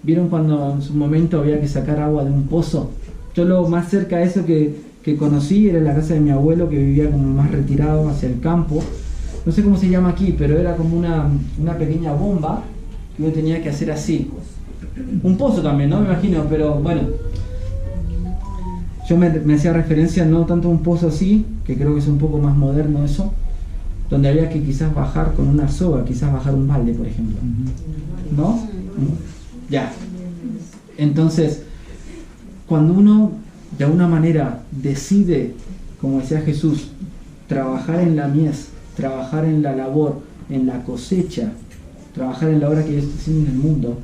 ¿Vieron cuando en su momento había que sacar agua de un pozo? Yo lo más cerca de eso que conocí era la casa de mi abuelo, que vivía como más retirado hacia el campo. No sé cómo se llama aquí, pero era como una pequeña bomba que yo tenía que hacer así. Un pozo también, ¿no? Me imagino, pero bueno. Yo me hacía referencia no tanto a un pozo así, que creo que es un poco más moderno eso, donde había que quizás bajar con una soga, quizás bajar un balde, por ejemplo. ¿No? Ya. Entonces, cuando uno de alguna manera decide, como decía Jesús, trabajar en la mies, trabajar en la labor, en la cosecha, trabajar en la obra que Dios está haciendo en el mundo,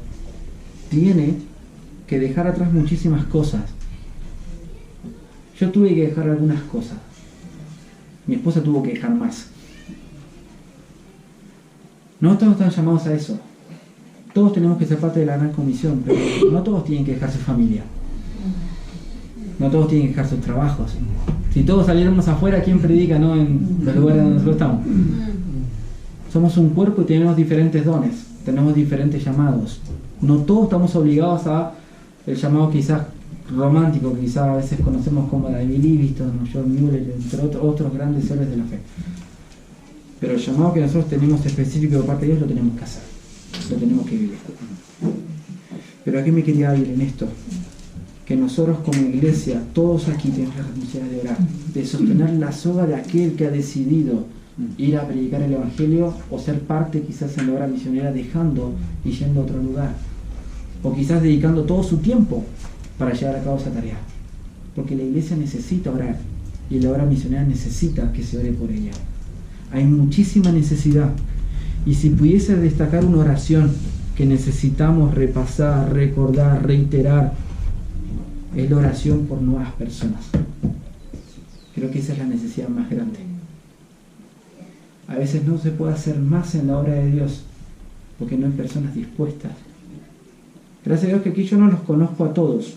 tiene que dejar atrás muchísimas cosas. Yo tuve que dejar algunas cosas. Mi esposa tuvo que dejar más. No todos están llamados a eso. Todos tenemos que ser parte de la gran comisión, pero no todos tienen que dejar su familia. No todos tienen que dejar sus trabajos. Si todos saliéramos afuera, ¿quién predica, no? En los lugares donde nosotros estamos. Somos un cuerpo y tenemos diferentes dones, tenemos diferentes llamados. No todos estamos obligados a el llamado quizás romántico, que quizás a veces conocemos como David Livingstone, John Mueller, entre otros grandes héroes de la fe. Pero el llamado que nosotros tenemos específico de parte de Dios lo tenemos que hacer, lo tenemos que vivir. Pero ¿a qué me quería ir en esto? Que nosotros como iglesia, todos aquí tenemos la responsabilidad de orar, de sostener la soga de aquel que ha decidido ir a predicar el Evangelio o ser parte quizás en la obra misionera, dejando y yendo a otro lugar, o quizás dedicando todo su tiempo para llevar a cabo esa tarea, porque la iglesia necesita orar y la obra misionera necesita que se ore por ella. Hay muchísima necesidad, y si pudiese destacar una oración que necesitamos repasar, recordar, reiterar, es la oración por nuevas personas. Creo que esa es la necesidad más grande. A veces no se puede hacer más en la obra de Dios porque no hay personas dispuestas. Gracias a Dios que aquí yo no los conozco a todos.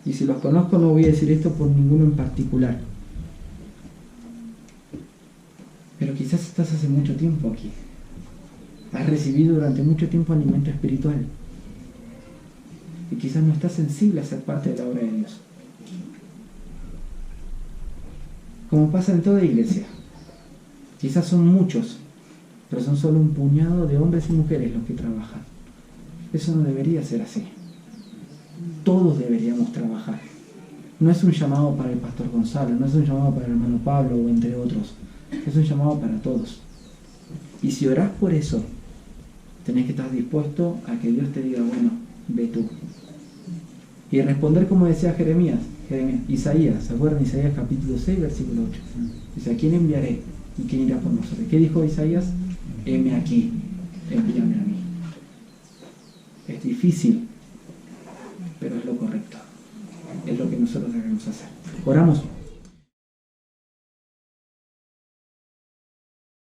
Y si los conozco no voy a decir esto por ninguno en particular. Pero quizás estás hace mucho tiempo aquí. Has recibido durante mucho tiempo alimento espiritual. Y quizás no estás sensible a ser parte de la obra de Dios. Como pasa en toda iglesia. Quizás son muchos, pero son solo un puñado de hombres y mujeres los que trabajan. Eso no debería ser así. Todos deberíamos trabajar. No es un llamado para el pastor Gonzalo, no es un llamado para el hermano Pablo o entre otros. Es un llamado para todos. Y si orás por eso, tenés que estar dispuesto a que Dios te diga, bueno, ve tú. Y responder como decía Isaías, ¿se acuerdan? Isaías capítulo 6, versículo 8. Dice, ¿a quién enviaré? ¿Y quién irá por nosotros? ¿Qué dijo Isaías? Heme aquí, envíame a mí. Es difícil, pero es lo correcto. Es lo que nosotros debemos hacer. Oramos.